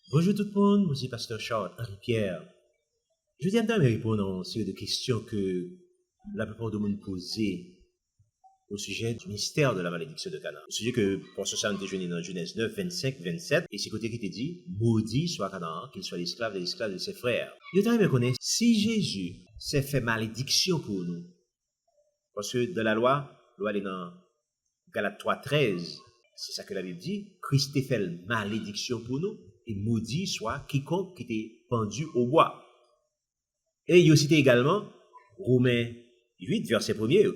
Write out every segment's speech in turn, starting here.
Bonjour tout le monde, moi c'est Pasteur Charles Henri Pierre. Je viens de répondre à une série de questions que la plupart du monde posait au sujet du mystère de la malédiction de Canaan. Au sujet que pour ça, on était dans Genèse 9, 25, 27, et c'est côté qui te dit, maudit soit Canaan, qu'il soit l'esclave de ses frères. Il est me connaître si Jésus s'est fait malédiction pour nous. Parce que dans la loi est dans Galates 3, 13, c'est ça que la Bible dit, Christ a fait malédiction pour nous, et maudit soit quiconque qui était pendu au bois. Et il cite également Romains 8, verset 1er.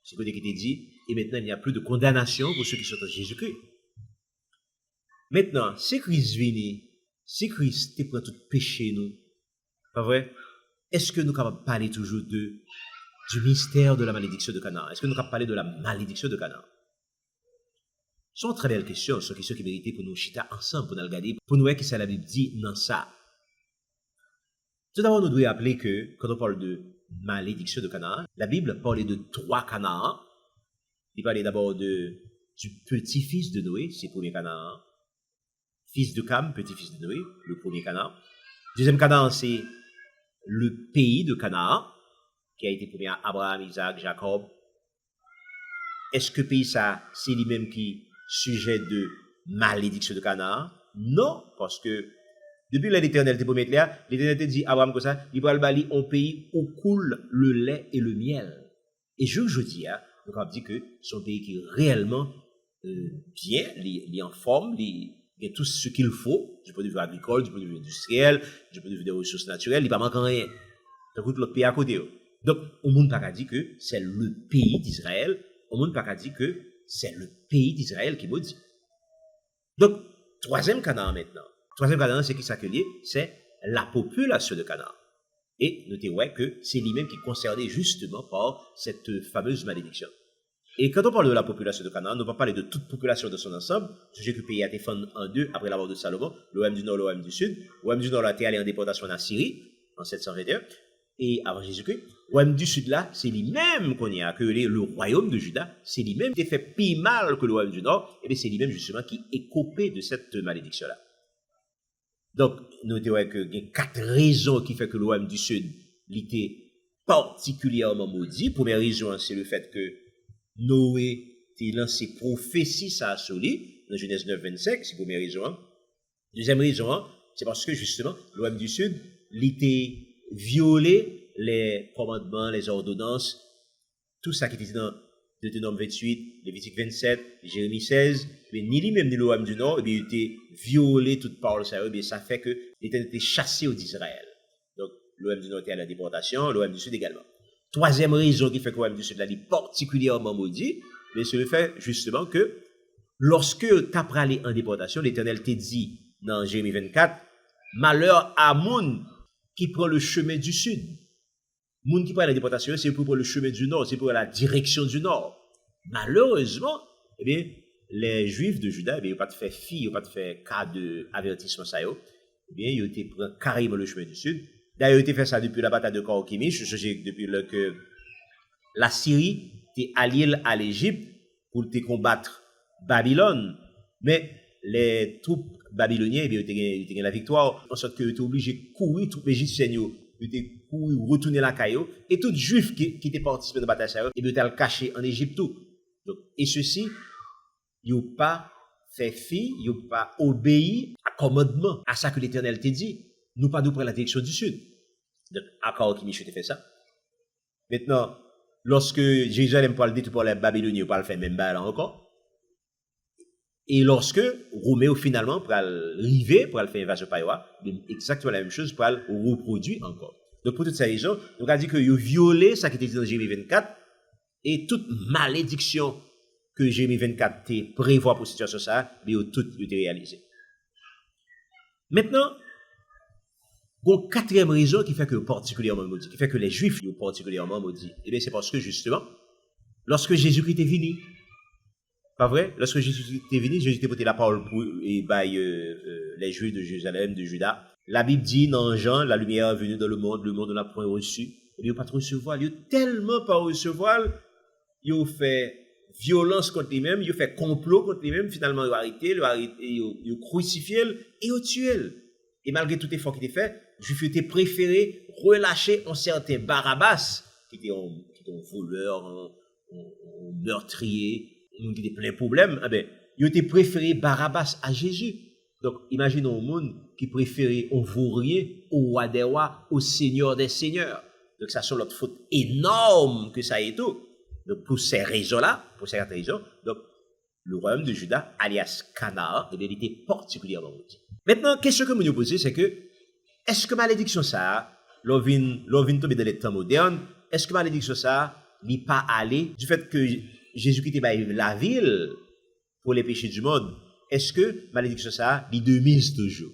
C'est côté qui te dit, et maintenant il n'y a plus de condamnation pour ceux qui sont en Jésus-Christ. Maintenant, si Christ vient, si Christ te prend tout péché nous, pas vrai? Est-ce que nous sommes capables de parler toujours du mystère de la malédiction de Canaan? Est-ce que nous sommes capables de parler de la malédiction de Canaan? C'est une très belle question, c'est une question qui mérite pour nous chita ensemble, pour nous regarder, pour nous voir ce que la Bible dit dans ça. Tout d'abord, nous devons rappeler que, quand on parle de malédiction de Canaan, la Bible parle de 3 Canaan. Il parlait d'abord du petit-fils de Noé, c'est le premier Canaan. Fils de Cam, petit-fils de Noé, le premier Canaan. Deuxième Canaan, c'est le pays de Canaan, qui a été premier à Abraham, Isaac, Jacob. Est-ce que le pays, ça, c'est lui-même qui sujet de malédiction de Canaan? Non, parce que depuis l'Éternel te promet là, l'Éternel te dit Abraham comme ça, il va le bali un pays où coule le lait et le miel. Et je dis, nous avons dit que c'est un pays qui est réellement bien, il est en forme, il y a tout ce qu'il faut, du point de vue agricole, du point de vue industriel, du point de vue des ressources naturelles, il n'y a pas manqué rien. Donc, l'autre pays à côté. Donc, au monde pas dit que c'est le pays d'Israël, au monde pas dit que c'est le pays d'Israël qui maudit. Donc, troisième Canaan maintenant. Troisième Canaan, c'est qui ça que lié? C'est la population de Canaan. Et notez ouais que c'est lui-même qui est concerné justement par cette fameuse malédiction. Et quand on parle de la population de Canaan, on ne va pas parler de toute population de son ensemble. Sujet que le pays a été fondé en deux après la mort de Salomon, l'OM du Nord, l'OM du Sud. L'OM du Nord a été allé en déportation en Syrie en 721. Et avant Jésus-Christ, l'OM du Sud là, c'est lui-même qu'on y a accueilli le royaume de Juda, c'est lui-même qui a fait pire mal que l'OM du Nord, et bien c'est lui-même justement qui est copé de cette malédiction-là. Donc, nous avons que il y a 4 raisons qui font que l'OM du Sud était particulièrement maudit. Première raison, c'est le fait que Noé a lancé prophétie ça sur lui, dans Genèse 9, 25, c'est la première raison. Deuxième raison, c'est parce que justement, l'OM du Sud, était violé les commandements, les ordonnances, tout ça qui était dans Deutéronome 28, Lévitique 27, Jérémie 16, mais ni lui-même ni l'OM du Nord, il était violé toute parole, ça fait que l'Éternel était chassé d'Israël. Donc, l'OM du Nord était à la déportation, l'OM du Sud également. Troisième raison qui fait que l'OM du Sud est particulièrement maudit, c'est le fait justement que lorsque tu as allé en déportation, l'Éternel t'a dit dans Jérémie 24, malheur à moun qui prend le chemin du Sud. Moun qui prend la déportation, c'est pour le chemin du Nord, c'est pour la direction du Nord. Malheureusement, eh bien, les Juifs de Juda, eh bien, ils n'ont pas fait fi, ils n'ont pas fait cas d'avertissement ça, eh bien, ils ont été pris carrément le chemin du Sud. D'ailleurs, ils ont été fait ça depuis la bataille de Carchemish, depuis que la Syrie était alliée à l'Égypte pour te combattre Babylone. Mais les troupes babyloniennes, eh bien, ils ont gagné la victoire, en sorte qu'ils étaient obligés de courir, troupes égyptiennes, ils étaient retourner la caillou, et tout juif qui était participé de la bataille, et bien, ils caché en Égypte tout. Donc, et ceci, ils n'ont pas fait fi, ils n'ont pas obéi à commandement, à ça que l'Éternel t'a dit. Nous pas nous prendre la direction du Sud. Donc, à Carchemish, tu fait ça. Maintenant, lorsque Jérusalem parle de tout pour les Babyloniens, ils parlent faire même balle encore. Et lorsque Roméo finalement pour arriver, pour faire invasion Païwa, exactement la même chose pour reproduire encore. Donc, pour toutes ces raisons, nous avons dit que vous violé ça qui était dit dans Jérémie 24, et toute malédiction que Jérémie 24 prévoit pour cette situation, ça, mais tout été réalisé. Maintenant, il y a une quatrième raison qui fait que particulièrement maudit, qui fait que les Juifs sont particulièrement maudits. Et bien, c'est parce que justement, lorsque Jésus-Christ est venu, pas vrai? Lorsque Jésus est venu, Jésus a porté la parole pour les Juifs de Jérusalem, de Juda. La Bible dit dans Jean, la lumière est venue dans le monde n'a point reçu. Et bien, pas recevoir. Il a tellement pas recevoir, il a fait violence contre lui-même, il fait complot contre lui-même, finalement, il a arrêté, il a crucifié, et il a tué. Et malgré tout effort qu'il a fait, Juif était préféré relâcher un certain Barabbas, qui était un voleur, un meurtrier, un qui était plein de problèmes. Eh ben, il était préféré Barabbas à Jésus. Donc, imaginons un monde qui préférait un vaurier au roi des rois, au seigneur des seigneurs. Donc, ça, c'est l'autre faute énorme que ça est tout. Donc, pour ces raisons-là, pour certaines raisons, donc, le royaume de Juda, alias Canaan, il était particulièrement maudit. Maintenant, question que je me pose, c'est que, est-ce que malédiction ça, l'on vient tomber dans les temps modernes, est-ce que malédiction ça, n'est pas allé du fait que Jésus quittait la ville pour les péchés du monde, est-ce que malédiction ça, il de mise toujours?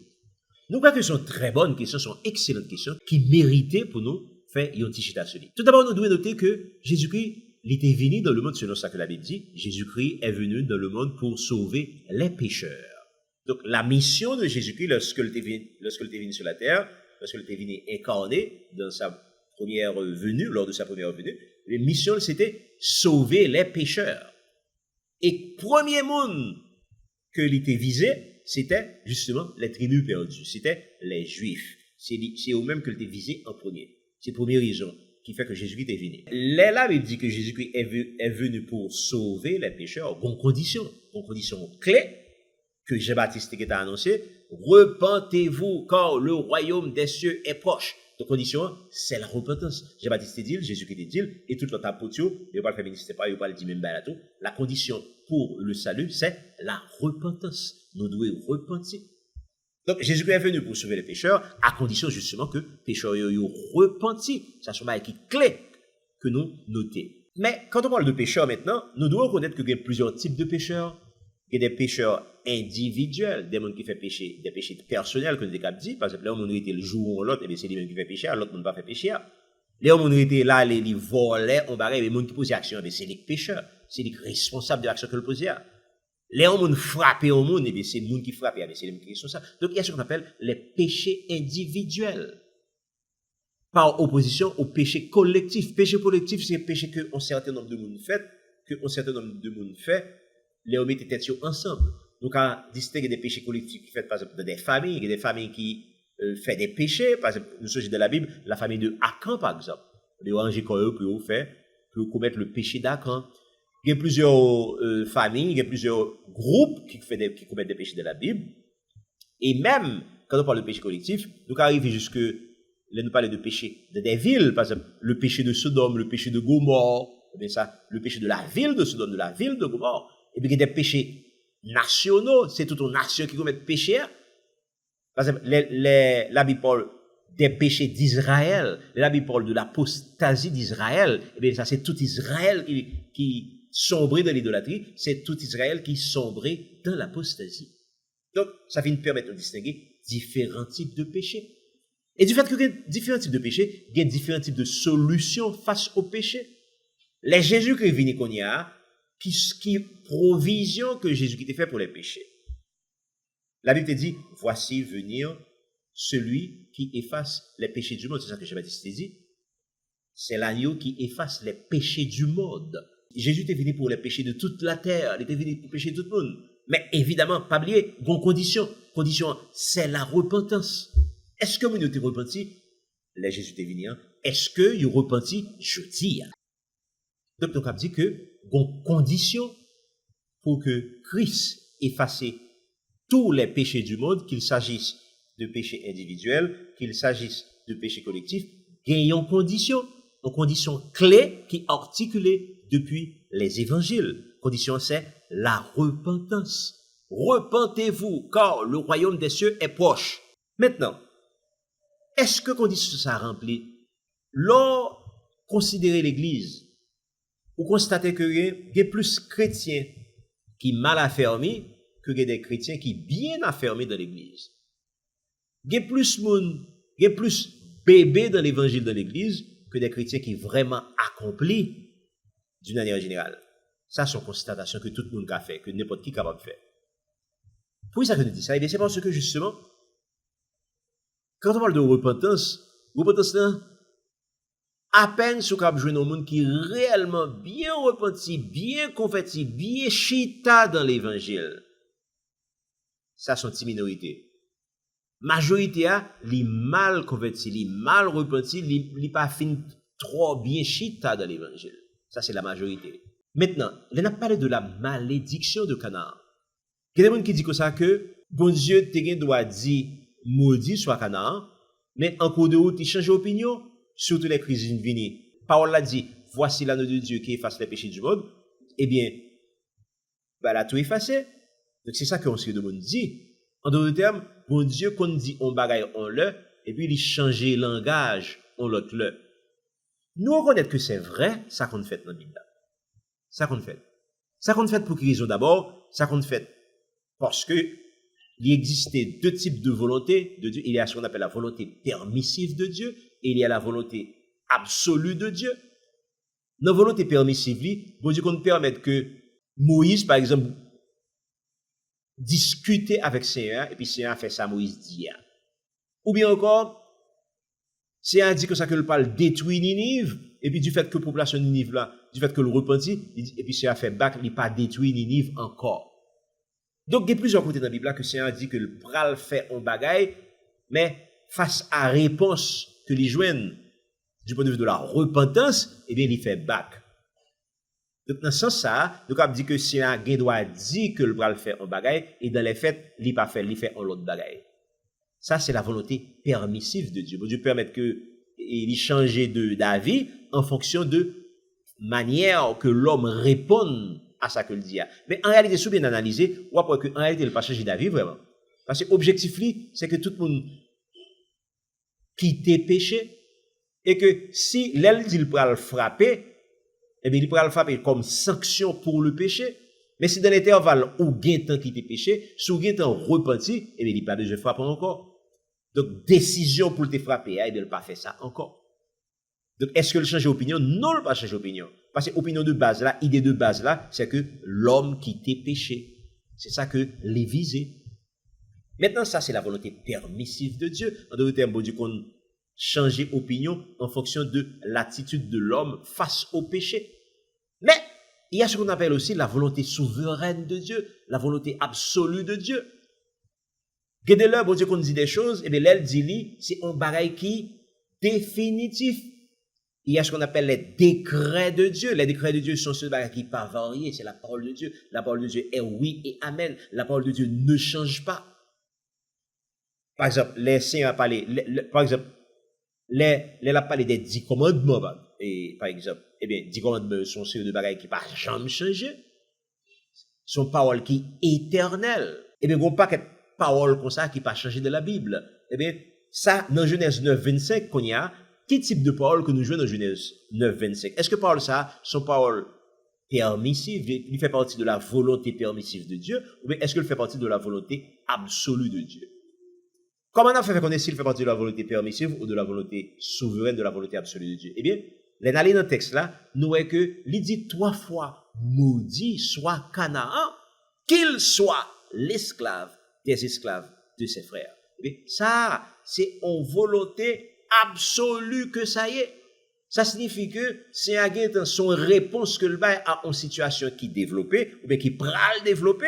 Nous croyons que ce sont très bonnes questions, ce sont excellentes questions, qui méritaient pour nous faire une petite chita sur lui. Tout d'abord, nous devons noter que Jésus-Christ, il était venu dans le monde, selon ça que la Bible dit, Jésus-Christ est venu dans le monde pour sauver les pécheurs. Donc, la mission de Jésus-Christ, lorsqu'il était venu sur la terre, lorsqu'il était venu incarné dans sa première venue, lors de sa première venue, la mission, c'était sauver les pécheurs. Et premier monde que l'était visé, c'était justement les tribus perdues, c'était les Juifs. C'est eux-mêmes que l'était visé en premier. C'est la première raison qui fait que Jésus-Christ est venu. Là, il dit que Jésus-Christ est venu pour sauver les pécheurs, bonne condition clé que Jean-Baptiste qui a annoncé, repentez-vous car le royaume des cieux est proche. Donc, condition, c'est la repentance. Jean-Baptiste dit, Jésus-Christ dit, et toute l'autre apôtre, il ne va pas le faire ministère, il ne va pas le dire même tout. La condition pour le salut, c'est la repentance. Nous devons repentir. Donc, Jésus-Christ est venu pour sauver les pécheurs, à condition justement que les pécheurs aient repenti. Ça, c'est une qui clé que nous notons. Mais quand on parle de pécheurs maintenant, nous devons reconnaître qu'il y a plusieurs types de pécheurs. Il y a des pécheurs individuels, des gens qui font péché, des péchés personnels, que nous avons dit. Par exemple, là, on était le jour ou l'autre, et c'est lui-même qui fait péché, l'autre ne va pas faire péché. Là, on était là, les volets, on barrait, les gens qui posent action, c'est les pécheurs, c'est les responsables de l'action que le posent. Les gens frappent au monde, c'est les gens qui frappent, c'est les gens qui sont responsables. Donc, il y a ce qu'on appelle les péchés individuels. Par opposition au péché collectif. Péché collectif, c'est un péché qu'un certain nombre de monde fait, les hommes étaient têtes ensemble. Donc, à distinguer des péchés collectifs qui fait, par exemple, dans des familles, il y a des familles qui font des péchés, par exemple, nous sommes dans la Bible, la famille de Achan, par exemple. Les oranges quand eux, pour commettre le péché d'Achan. Il y a plusieurs familles, il y a plusieurs groupes qui commettent des péchés de la Bible. Et même, quand on parle de péché collectif, nous arrivons jusque, là, nous parlons de péché de des villes, par exemple, le péché de Sodome, le péché de Gomorrhe, bien ça, le péché de la ville de Sodome, de la ville de Gomorrhe. Et puis, il y a des péchés nationaux, c'est toute une nation qui commet péché. Par exemple, la Bible parle des péchés d'Israël, la Bible parle de l'apostasie d'Israël, et bien ça, c'est tout Israël qui sombrer dans l'idolâtrie, c'est tout Israël qui sombrait dans l'apostasie. Donc, ça vient nous permettre de distinguer différents types de péchés. Et du fait qu'il y a différents types de péchés, il y a différents types de solutions face au péché. Les Jésus qui viennent qu'on y a, qui provision que Jésus qui t'a fait pour les péchés. La Bible te dit, voici venir celui qui efface les péchés du monde. C'est ça que Jean-Baptiste dit. C'est l'agneau qui efface les péchés du monde. Jésus était venu pour les péchés de toute la terre. Il était venu pour pécher tout le monde. Mais évidemment, pas oublier, bonne condition. Condition, c'est la repentance. Est-ce que vous avez repenti? Là, Jésus était venu. Est-ce que vous repenti? Je dis. Donc, on a dit que, bonne condition pour que Christ efface tous les péchés du monde, qu'il s'agisse de péchés individuels, qu'il s'agisse de péchés collectifs, gagnons condition. Une condition clé qui est articulée depuis les évangiles. Condition, c'est la repentance. Repentez-vous, car le royaume des cieux est proche. Maintenant, est-ce que condition ça remplit? Lors considérer l'Église, ou constater que il y a plus chrétiens qui mal affermis que des chrétiens qui bien affermis dans l'Église. Il y a plus bébés dans l'évangile de l'Église que des chrétiens qui vraiment accomplis d'une manière générale. Ça, c'est une constatation que tout le monde a fait, que n'importe qui est capable de faire. Pourquoi ça que nous dit ça? Eh bien, c'est parce que justement, quand on parle de repentance là, À peine sous cap jouer un monde qui réellement bien repenti, bien converti, bien chita dans l'évangile. Ça sont une minorité. Majorité a li mal converti, li mal repenti, li pas fin trop bien chita dans l'évangile. Ça c'est la majorité. Maintenant, on a parlé de la malédiction de Canaan. Il y a des gens qui disent que ça que bon Dieu te doit dire maudit soit Canaan, mais en cours de route il change d'opinion. Surtout les crises vini. Parole l'a dit, voici l'anneau de Dieu qui efface les péchés du monde. Eh bien, bah là tout effacé. Donc c'est ça qu'on se demande dit. En d'autres termes, bon Dieu qu'on dit on bagaille on le, et puis il change le langage on l'autre le. Nous reconnaître que c'est vrai, ça qu'on fait dans la Bible. Ça qu'on fait. Ça qu'on fait pour quelle raison d'abord? Ça qu'on fait parce que il existait deux types de volonté de Dieu. Il y a ce qu'on appelle la volonté permissive de Dieu et il y a la volonté absolue de Dieu. Dans la volonté permissive, bon Dieu qu'on permet que Moïse, par exemple, discuter avec Seigneur et puis Seigneur fait ça, Moïse dit. Ou bien encore, Seigneur dit que ça que le parle détruit Ninive et puis du fait que la population de Ninive là, du fait que le repentit, et puis Seigneur fait back, il pas détruit Ninive encore. Donc, il y a plusieurs côtés dans la Bible là que le Seigneur dit que le pral fait un bagaille, mais face à la réponse que les joignent du point de vue de la repentance, eh bien, il fait back. Donc, dans ce sens ça, donc, on dit que le Seigneur doit dire que le pral fait un bagaille, et dans les faits, il pas fait, il fait un autre bagaille. Ça, c'est la volonté permissive de Dieu. Bon, Dieu permet que il change d'avis en fonction de manière que l'homme réponde à ça que le dit. Mais en réalité, si bien analysé, on voit qu'en réalité, il n'a pas changé d'avis vraiment. Parce que l'objectif, c'est que tout le monde quitte péché et que si l'elle dit qu'il peut le frapper, eh bien, il peut le frapper comme sanction pour le péché. Mais si dans l'intervalle où il y a un temps quitte péché, si il y a un temps repenti, eh bien, il n'a pas besoin de frapper encore. Donc, décision pour te frapper, eh bien, il n'a pas fait ça encore. Donc, est-ce que le change d'opinion? Non, il n'a pas changé d'opinion. Parce que l'opinion de base là, idée de base là, c'est que l'homme quitte péché. C'est ça que les visait. Maintenant, ça, c'est la volonté permissive de Dieu. En d'autres termes, bon Dieu, qu'on change d'opinion en fonction de l'attitude de l'homme face au péché. Mais, il y a ce qu'on appelle aussi la volonté souveraine de Dieu, la volonté absolue de Dieu. Gardez là, bon Dieu, qu'on dit des choses, et bien, l'elle dit, c'est un bagaille qui définitif. Il y a ce qu'on appelle les décrets de Dieu. Les décrets de Dieu sont ceux qui ne peuvent pas varier. C'est la parole de Dieu. La parole de Dieu est oui et amen. La parole de Dieu ne change pas. Par exemple, les saints a parlé, par exemple, les a parlé des 10 commandements. Et par exemple, eh bien, 10 commandements sont ceux de bagailles qui ne peuvent jamais changer. Sont paroles qui éternelles. Eh bien, il n'y a pas de paroles comme ça qui ne peuvent pas changer de la Bible. Eh bien, ça, dans Genèse 9, 25, qu'on y a, quel type de parole que nous jouons dans Genèse 9, 25? Est-ce que parole ça, sont paroles permissives, il fait partie de la volonté permissive de Dieu, ou bien est-ce qu'il fait partie de la volonté absolue de Dieu? Comment on a fait connaître s'il fait partie de la volonté permissive ou de la volonté souveraine, de la volonté absolue de Dieu? Eh bien, l'analyse dans le texte là, nous voyons que, il dit 3 fois, maudit soit Canaan, qu'il soit l'esclave des esclaves de ses frères. Eh bien, ça, c'est en volonté absolue que ça y est. Ça signifie que c'est à son réponse que le bail a une situation qui développée, ou bien qui pral développer.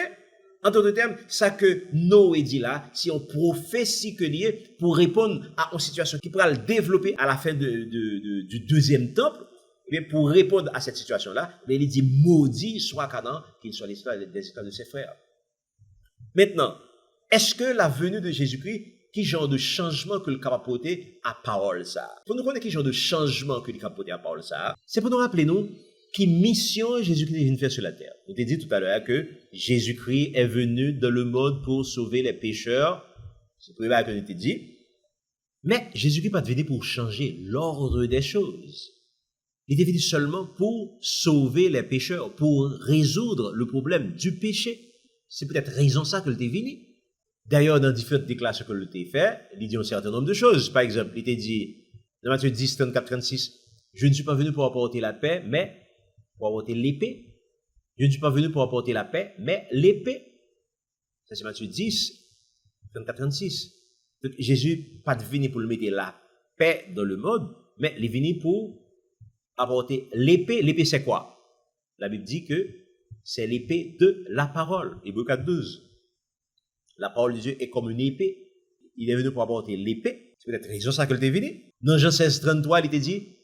En d'autres termes, ça que Noé dit là, si on prophétie que lié pour répondre à une situation qui pral développer à la fin du deuxième temple, et bien pour répondre à cette situation-là, il dit maudit soit Canaan, qu'il soit l'esclave des esclaves de ses frères. Maintenant, est-ce que la venue de Jésus-Christ, quel genre de changement que le capable porter à parole ça? Pour nous connaître quel genre de changement que le capable porter à parole ça, c'est pour nous rappeler nous qui mission Jésus-Christ est venu faire sur la terre. On t'a dit tout à l'heure que Jésus-Christ est venu dans le monde pour sauver les pécheurs. C'est pour ça que nous t'a dit. Mais Jésus-Christ n'est pas venu pour changer l'ordre des choses. Il est venu seulement pour sauver les pécheurs, pour résoudre le problème du péché. C'est peut-être raison ça que le t'est venu. D'ailleurs, dans différentes déclarations que le t'ai fait, il dit un certain nombre de choses. Par exemple, il t'a dit, dans Matthieu 10, 34, 36, je ne suis pas venu pour apporter la paix, mais pour apporter l'épée. Je ne suis pas venu pour apporter la paix, mais l'épée. Ça, c'est Matthieu 10, 34, 36. Donc, Jésus n'est pas venu pour mettre la paix dans le monde, mais il est venu pour apporter l'épée. L'épée, c'est quoi? La Bible dit que c'est l'épée de la parole. Hébreux 4:12. La parole de Dieu est comme une épée. Il est venu pour apporter l'épée. C'est peut-être raison ça qu'il est venu. Dans Jean 16:33, il était dit,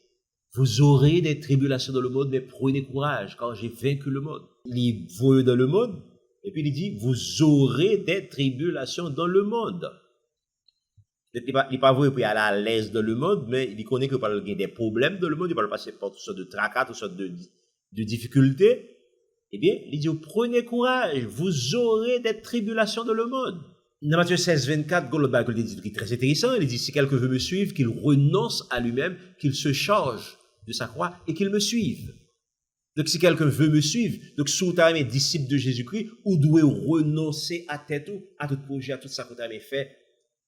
vous aurez des tribulations dans le monde, mais prenez courage, car j'ai vaincu le monde. Il voit dans le monde, et puis il dit, vous aurez des tribulations dans le monde. Il n'est pas vrai pour aller à l'aise dans le monde, mais il connaît que par il y a des problèmes dans le monde, il va passer par toutes sortes de tracas, toutes sortes de difficultés. Eh bien, il dit, prenez courage, vous aurez des tribulations dans le monde. Dans Matthieu 16:24, Golobag dit un truc très intéressant. Il dit, si quelqu'un veut me suivre, qu'il renonce à lui-même, qu'il se charge de sa croix et qu'il me suive. Donc, si quelqu'un veut me suivre, donc, si vous êtes disciple de Jésus-Christ, vous devez renoncer à tête, à tout projet, à tout ça que vous avez fait.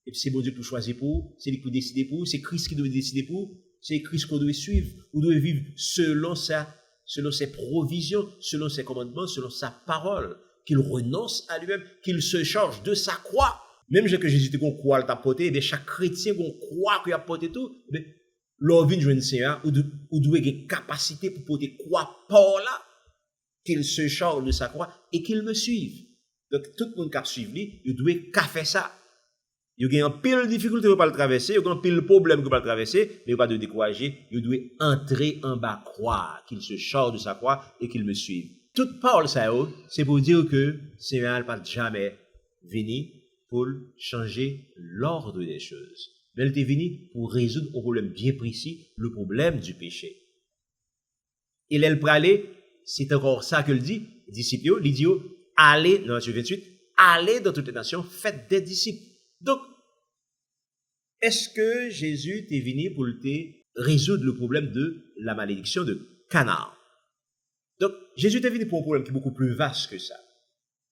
Et puis, c'est bon Dieu qui choisit pour vous, c'est lui qui décide pour vous, c'est Christ qui doit décider pour vous, c'est Christ qu'on doit suivre. Vous devez vivre selon ses provisions, selon ses commandements, selon sa parole. Qu'il renonce à lui-même, qu'il se charge de sa croix. Même que Jésus te qu'on croit t'a porté, bien chaque chrétien qu'on croit qu'il a porté tout, bien l'on vient jouer Seigneur ou doit avoir capacité pour porter croix par là, qu'il se charge de sa croix et qu'il me suive. Donc tout le monde qui suit lui, il doit faire ça. Il y a un pile de difficultés pour pas le traverser, il y a un pile de problèmes pour pas le traverser, mais il pas de décourager, il doit entrer en bas croix, qu'il se charge de sa croix et qu'il me suive. Toute parole, ça, c'est pour dire que Seigneur n'a pas jamais venu pour changer l'ordre des choses. Mais il est venu pour résoudre un problème bien précis, le problème du péché. Et là, pour aller, c'est encore ça que le dit, disciples, il dit, allez, dans Matthieu 28, allez dans toutes les nations, faites des disciples. Donc, est-ce que Jésus est venu pour résoudre le problème de la malédiction de Canaan? Donc, Jésus est venu pour un problème qui est beaucoup plus vaste que ça.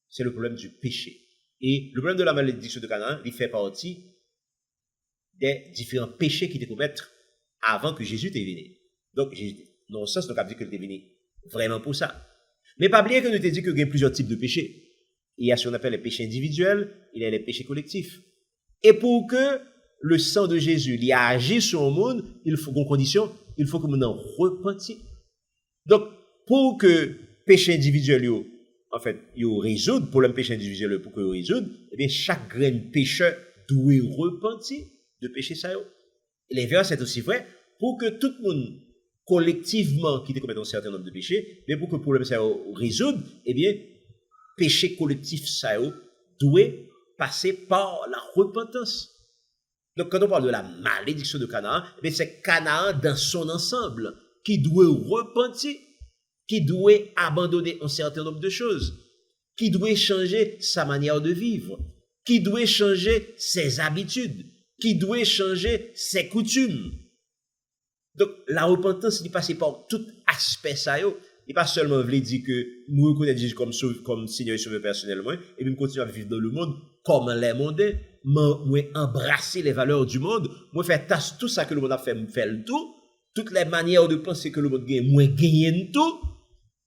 C'est le problème du péché. Et le problème de la malédiction de Canaan, il fait partie des différents péchés qui étaient commettre avant que Jésus est venu. Donc, dans ce sens, nous avons dit qu'il est venu vraiment pour ça. Mais pas oublier que nous avons dit qu'il y a plusieurs types de péchés. Il y a ce qu'on appelle les péchés individuels, il y a les péchés collectifs. Et pour que le sang de Jésus il agisse sur le monde, il faut une condition, il faut que nous en repentions. Donc, pour que péché individuel, en fait, résoudre, pour le péché individuel, pour que résoudre, eh bien, chaque grain de pécheur doit repentir de péché ça. Et l'inverse, c'est aussi vrai, pour que tout le monde, collectivement, qui commet un certain nombre de péchés, mais pour que le problème ça résoudre, eh bien, péché collectif ça doit passer par la repentance. Donc, quand on parle de la malédiction de Canaan, eh bien, c'est Canaan dans son ensemble qui doit repentir, qui doit abandonner un certain nombre de choses, qui doit changer sa manière de vivre, qui doit changer ses habitudes, qui doit changer ses coutumes. Donc, la repentance, il passe par tout aspect ça, il n'est pas seulement voulu dire que nous reconnaissons Jésus comme Seigneur et Sauveur personnellement, et puis nous continuons à vivre dans le monde comme les mondains, moi embrasser les valeurs du monde, moi faire tout ça que le monde a fait, faire le tout, toutes les manières de penser que le monde gagne, moi gagner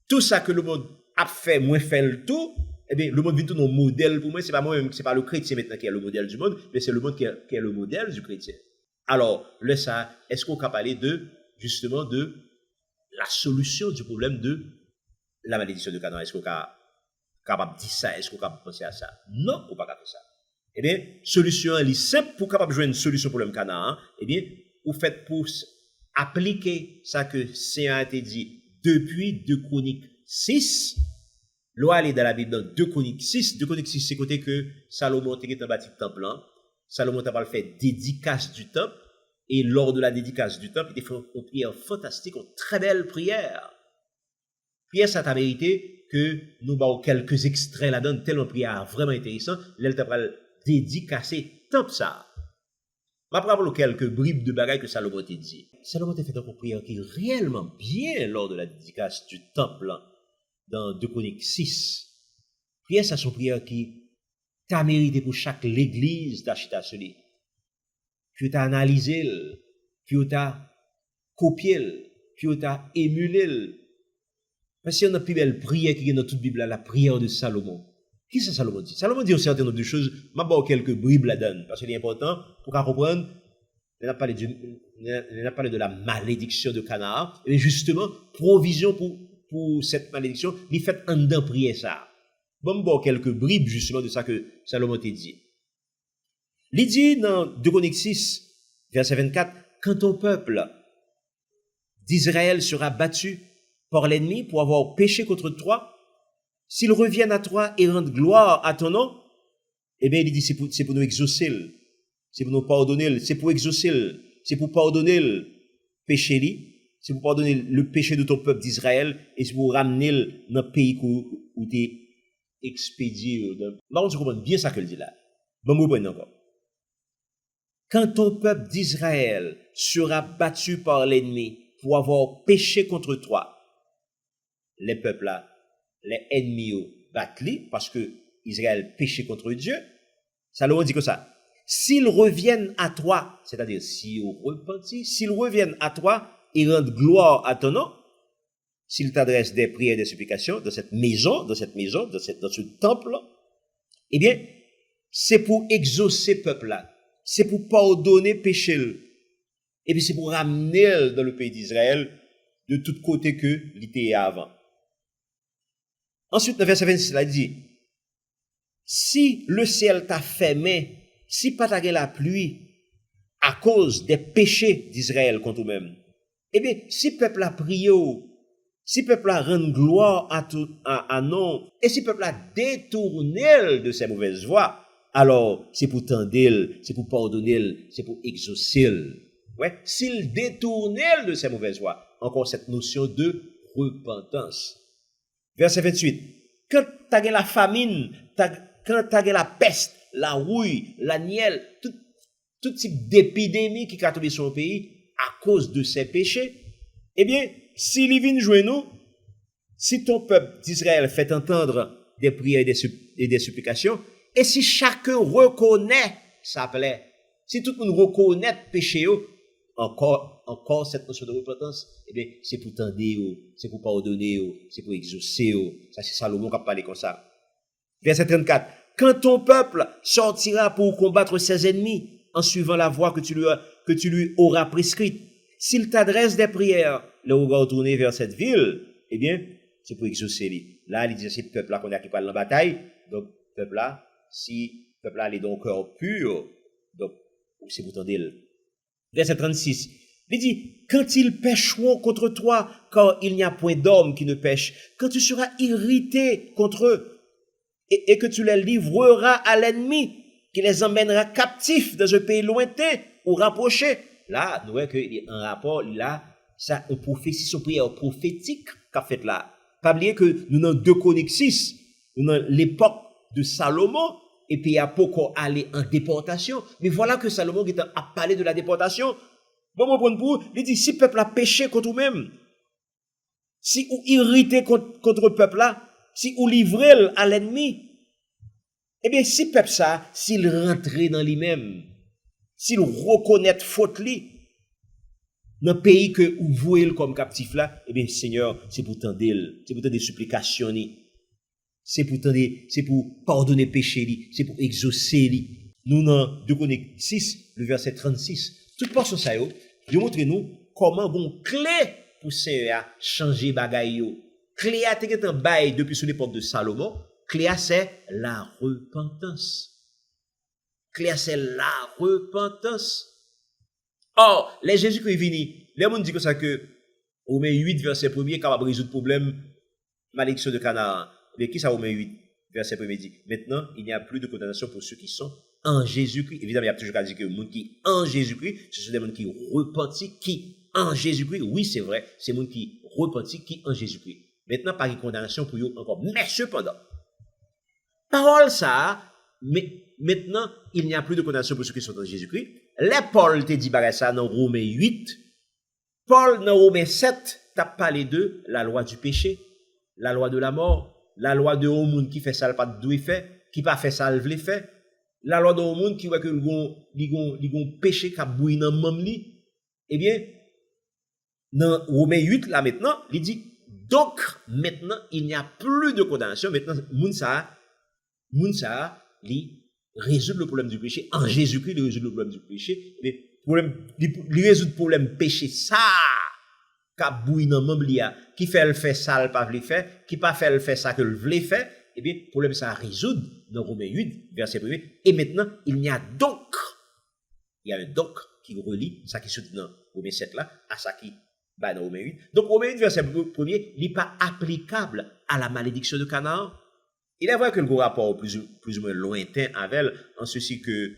tout ça que le monde a fait, moi faire le tout, eh bien, le monde vit tout un modèle pour moi, c'est pas moi-même, c'est pas le chrétien maintenant qui est le modèle du monde, mais c'est le monde qui est le modèle du chrétien. Alors, là, ça, est-ce qu'on peut parler justement de la solution du problème de la malédiction de Canaan? Est-ce qu'on est capable de dire ça? Est-ce qu'on est capable de penser à ça? Non, on ne peut pas faire ça. Eh bien, solution, elle est simple pour capable de jouer une solution pour le problème Canaan. Eh bien, vous faites pour appliquer ça que Seigneur a été dit depuis 2 Chroniques 6. Loi est dans la Bible dans 2 Chroniques 6. 2 Chroniques 6, c'est côté que Salomon était bâti le temple. Salomon a fait dédicace du temple. Et lors de la dédicace du temple, il a fait une prière fantastique, une très belle prière. Prière, ça t'a mérité que nous avons quelques extraits là-dedans, tellement prière vraiment intéressant. Là, t'a dédicacer temple ça. Je vais prendre quelques bribes de bagailles que Salomon t'a dit. Salomon t'a fait une prière qui est réellement bien lors de la dédicace du temple dans 2 Chroniques 6. Prière, ça, c'est une prière qui t'a mérité pour chaque l'église d'Achita Soli. Puis tu as analysé, puis tu as copié, puis tu as émulé. Parce qu'il y a une plus belle prière qui est dans toute la Bible, la prière de Salomon. Qui c'est Salomon dit? Salomon dit un certain nombre de choses, je vais quelques bribes là-dedans, parce qu'il est important pour comprendre on a parlé de la malédiction de Canaan, et justement, provision pour cette malédiction, il fait un dedans prier ça. Bon, quelques bribes justement de ça que Salomon t'a dit. Il dit dans 2 Chroniques 6, verset 24, quand ton peuple d'Israël sera battu par l'ennemi pour avoir péché contre toi, s'ils reviennent à toi et rendent gloire à ton nom, eh bien, il dit, c'est pour nous exaucer, c'est pour nous pardonner, c'est pour exaucer, c'est pour pardonner le péché, c'est pour pardonner le péché de ton peuple d'Israël, et c'est pour ramener dans le pays où tu es expédié. Là, on se comprend bien ça qu'elle dit là. Bon, vous prenez encore. Quand ton peuple d'Israël sera battu par l'ennemi pour avoir péché contre toi, les peuples là, les ennemis battent parce que Israël péché contre Dieu. Salomon dit que ça. S'ils reviennent à toi, c'est-à-dire s'ils repentissent, s'ils reviennent à toi et rendent gloire à ton nom, s'ils t'adressent des prières et des supplications dans cette maison, dans ce temple, eh bien, c'est pour exaucer le peuple là. C'est pour pardonner péché. Et puis c'est pour ramener dans le pays d'Israël de tous côtés que l'était avant. Ensuite, dans verset 26, il dit, si le ciel t'a fermé, si pas t'as la pluie, à cause des péchés d'Israël contre eux-mêmes, eh bien, si le peuple a prié, si le peuple a rendu gloire à non, et si le peuple a détourné de ses mauvaises voies, alors c'est pour tendre, c'est pour pardonner, c'est pour exaucer. Ouais, s'il détournait de ses mauvaises voies, encore cette notion de repentance. Verset 28. Quand tu as la famine, quand tu as la peste, la rouille, la nielle, tout type d'épidémie qui a tombé sur le pays à cause de ses péchés, eh bien, s'il vient jouer nous, si ton peuple d'Israël fait entendre des prières et des supplications, et si chacun reconnaît sa plaie, si tout le monde reconnaît le péché, encore cette notion de repentance, eh bien, c'est pour tendre, c'est pour pardonner, c'est pour exaucer. Ça, c'est Salomon qui a parlé comme ça. Verset 34. Quand ton peuple sortira pour combattre ses ennemis, en suivant la voie que tu lui auras prescrite, s'il t'adresse des prières, le regard tourné vers cette ville, eh bien, c'est pour exaucer lui. Là, il dit, c'est le peuple là qu'on a qui parle en bataille. Donc, le peuple là, si le peuple là est donc cœur pur, donc, c'est pour tendre. Verset 36. Il dit, quand ils pécheront contre toi, car il n'y a point d'homme qui ne pêche, quand tu seras irrité contre eux, et que tu les livreras à l'ennemi, qui les emmènera captifs dans un pays lointain ou rapproché. Là, nous voyons qu'il y a un rapport, là, ça, une prophétie, son prière prophétique qu'a fait là. Pas oublier que nous dans 2 Chroniques 6, nous dans l'époque de Salomon, et puis il y a pas encore allé en déportation. Mais voilà que Salomon a parlé de la déportation. Bon, mon point pour, il dit, si le peuple a péché contre vous-même, si vous irritez contre le peuple là, si vous livrez à l'ennemi, eh bien, si le peuple ça, s'il rentre dans lui-même, s'il reconnaît faute li, dans le pays que vous voyez comme captif là, eh bien, Seigneur, c'est pour tendre des supplications, c'est pour pardonner péché, c'est pour exaucer li. Nous, dans 2 Chroniques 6, le verset 36, toute portion ça yo, je montre nous comment bon clé pour Seigneur changer bagay yo. Clé a été en bail depuis sous l'époque de Salomon. Clé c'est la repentance. Clé c'est la repentance. Or, les Jésus-Christ vini, les gens disent que ça que Romains 8 verset 1er capable de résoudre le problème malédiction de Canaan. Mais qui ça Romains 8 verset 1er dit? Maintenant, il n'y a plus de condamnation pour ceux qui sont en Jésus-Christ. Évidemment, il y a toujours qu'à dire que les gens qui en Jésus-Christ, ce sont des gens qui repentis, qui en Jésus-Christ. Oui, c'est vrai, c'est des gens qui repentis, qui en Jésus-Christ. Maintenant, pas de condamnation pour eux encore. Mais cependant, parole ça, mais maintenant, il n'y a plus de condamnation pour ceux qui sont en Jésus-Christ. Les Paul te dit ça dans Romains 8. Paul dans Romains 7 t'a parlé de la loi du péché, la loi de la mort, la loi de au monde qui fait ça le pas de fait, qui pas fait ça le veut faire, la loi de au monde qui voit que le péché qui a bouilli dans même li. Eh bien, dans Romains 8 là maintenant, il dit donc maintenant il n'y a plus de condamnation. Maintenant moun ça li résoudre le problème du péché en Jésus-Christ, il résout le problème du péché. Mais problème, li résout problème péché ça, qu'a bouille dans membre liya, qui fait le fait ça, le pas le faire, qui pas fait le fait ça que le voulait faire, eh bien, problème ça résout dans Romains 8, verset 1er. Et maintenant, il y a un donc qui relie ça qui se dit dans Romains 7 là, à ça qui dans Romains 8. Donc, Romains 8, verset 1er, il n'est pas applicable à la malédiction de Canaan. Il est vrai que le rapport plus ou moins lointain avec elle, en ceci que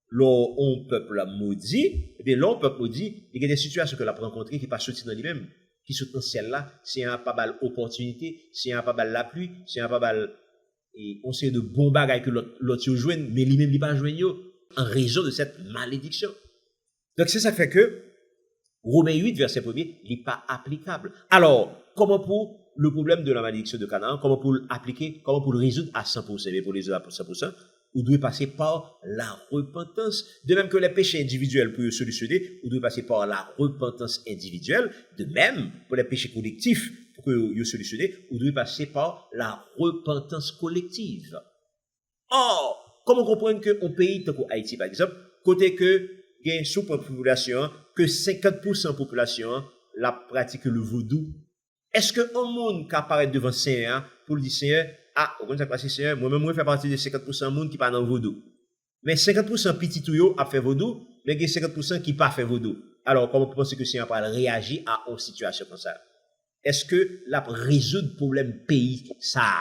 l'on peuple maudit, eh bien, l'on peuple maudit, il y a des situations que l'on a rencontrées qui ne sont pas sorties dans lui-même, qui sont dans celle-là, c'est un pas mal opportunité, c'est un pas mal la pluie, c'est un pas mal, et on sait de bons bagages que l'autre joue, mais lui-même, il pas joué en raison de cette malédiction. Donc, c'est ça fait que Romains 8, verset 1er, il n'est pas applicable. Alors, comment pour le problème de la malédiction de Canaan, comment pour l'appliquer, comment pour le résoudre à 100%, mais pour les résoudre à 100%, vous devez passer par la repentance. De même que les péchés individuels pour les solutionner, vous devez passer par la repentance individuelle. De même, pour les péchés collectifs, pour que les solutionner, vous devez passer par la repentance collective. Or, comment comprendre qu'un pays, tant qu'Haïti par exemple, côté que il y a une sous-population, que 50% de la population la pratique le vaudou. Est-ce que un monde qui apparaît devant le Seigneur pour le dire Seigneur, vous connaissez pas Seigneur, moi-même, je fais partie de 50% de monde qui parle dans le vaudou. Mais 50% petit tout a fait vaudou, mais il y a 50% qui pas fait vaudou. Alors, comment vous pensez que le Seigneur va réagir à une situation comme ça? Est-ce que la résoudre le problème pays, ça?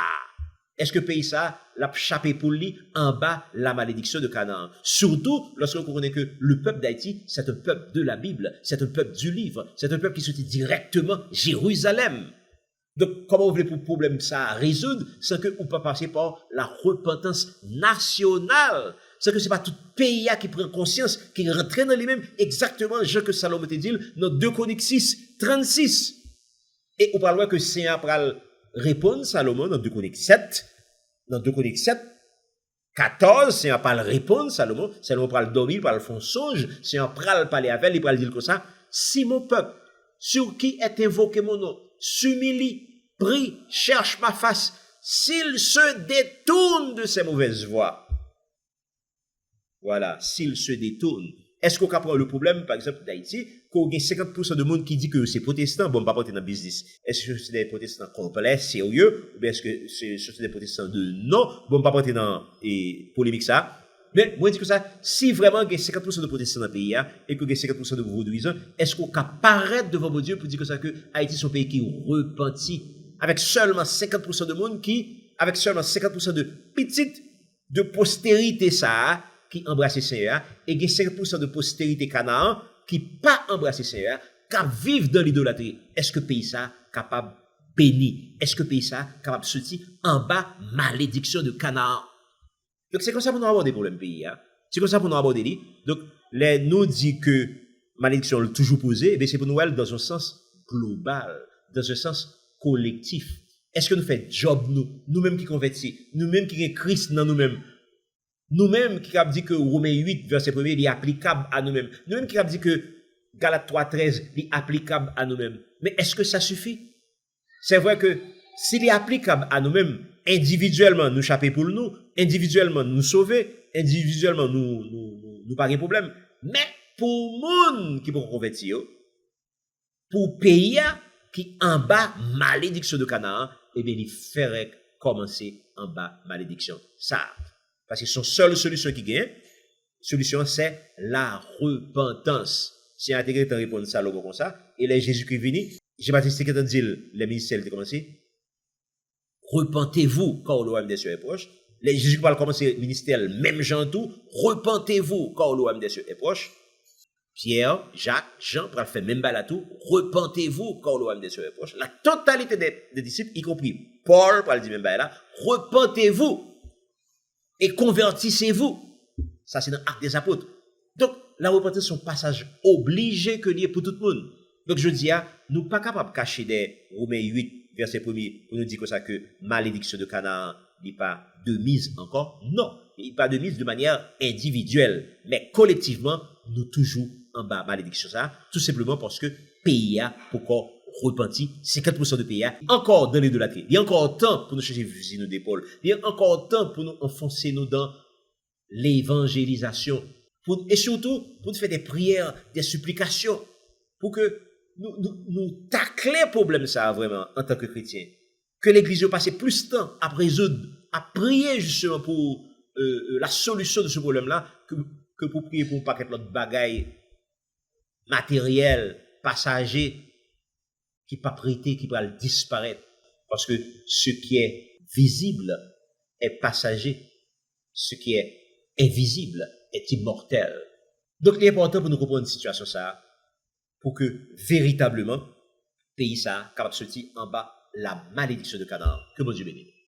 Est-ce que pays ça l'a chapé pour lui en bas la malédiction de Canaan? Surtout lorsque vous comprenez que le peuple d'Haïti, c'est un peuple de la Bible, c'est un peuple du livre, c'est un peuple qui sortit directement Jérusalem. Donc, comment vous voulez pour le problème ça résoudre sans que vous pas passer par la repentance nationale? C'est que c'est pas tout pays qui prend conscience, qui rentre dans lui-même exactement ce que Salomon te dit dans 2 Chroniques 6, 36. Et on parle que le Seigneur va répondre Salomon dans 2 Chroniques 7, 14, c'est un pas répondre Salomon va le dormir, va le faire songe, c'est un pral parler avec, il va dire comme ça, si mon peuple, sur qui est invoqué mon nom, s'humilie, prie, cherche ma face, s'il se détourne de ses mauvaises voies. Voilà, s'il se détourne. Est-ce qu'on comprend le problème, par exemple, d'Haïti, qu'on a 50% de monde qui dit que c'est protestant, bon, pas porter dans le business. Est-ce que c'est des protestants complets, sérieux, ou bien est-ce que c'est des protestants de non, bon, pas porter dans polémique ça. Mais, moi, je dis que ça, si vraiment il y a 50% de protestants dans le pays, et que il y a 50% de vaudouisants, est-ce qu'on peut paraître devant mon Dieu pour dire que ça, que Haïti, c'est un pays qui repentit, avec seulement 50% de monde avec seulement 50% de petites, de postérité ça, qui embrasse le Seigneur, et il y a 50% de postérité Canaan, qui pas embrasse le Seigneur, qui vivent dans l'idolâtrie. Est-ce que le pays ça capable béni? Est-ce que le pays ça capable de sortir en bas malédiction de Canaan? Donc, c'est comme ça pour nous aborder pour le pays. C'est comme ça pour nous aborder. Donc, les nous dit que malédiction est toujours posée, mais c'est pour nous aller dans un sens global, dans un sens collectif. Est-ce que nous faisons job, nous-mêmes qui convertis, nous-mêmes qui avons Christ dans nous-mêmes, nous-mêmes qui avons dit que Romains 8, verset 1er, il est applicable à nous-mêmes, nous-mêmes qui avons dit que Galates 3, 13, il est applicable à nous-mêmes. Mais est-ce que ça suffit? C'est vrai que s'il est applicable à nous-mêmes, individuellement, nous chapper pour nous, individuellement, nous sauver, individuellement, nous pas de problème. Mais pour monde qui peut convertir, pour pays qui en bas malédiction de Canaan, eh bien, il ferait commencer en bas malédiction. Ça. Parce que son seule solution qui gagne, solution, c'est la repentance. Si intégré de répondre ça, comme ça, et là, Jésus-Christ est venu, Jean-Baptiste qui a dit, le ministère a commencé, repentez-vous quand le royaume des cieux est proche. Les Jésus va commencer le ministère, même Jean tout, repentez-vous quand le royaume des cieux est proche. Pierre, Jacques, Jean, pour faire même balle à tout, repentez-vous quand le royaume des cieux est proche. La totalité des disciples, y compris Paul, pour le dire même balle là, repentez-vous et convertissez-vous. Ça, c'est dans l'acte des apôtres. Donc, la repentance, c'est un passage obligé que lié pour tout le monde. Donc, je dis, nous pas capables de cacher des Romains 8, verset 1er, pour nous dire que ça, que malédiction de Canaan n'est pas de mise encore. Non, il n'est pas de mise de manière individuelle, mais collectivement, nous toujours en bas malédiction ça, tout simplement parce que pays a pourquoi repenti, 50% de pays a encore dans l'idolâtrie. Il y a encore temps pour nous chercher fusil nous d'épaule. Il y a encore temps pour nous enfoncer nous dans l'évangélisation, Et surtout, pour faire des prières, des supplications, pour que nous tacler le problème ça vraiment en tant que chrétien. Que l'Église passe plus de temps à résoudre, à prier justement pour la solution de ce problème-là, que pour prier pour un paquet d'autres bagailles matériels, passagers, qui pas prêter, qui va disparaître. Parce que ce qui est visible est passager, ce qui est invisible est immortel. Donc, il est important pour nous comprendre une situation ça, pour que véritablement, pays ça, capable de sortir en bas la malédiction de Canaan. Que bon Dieu bénisse.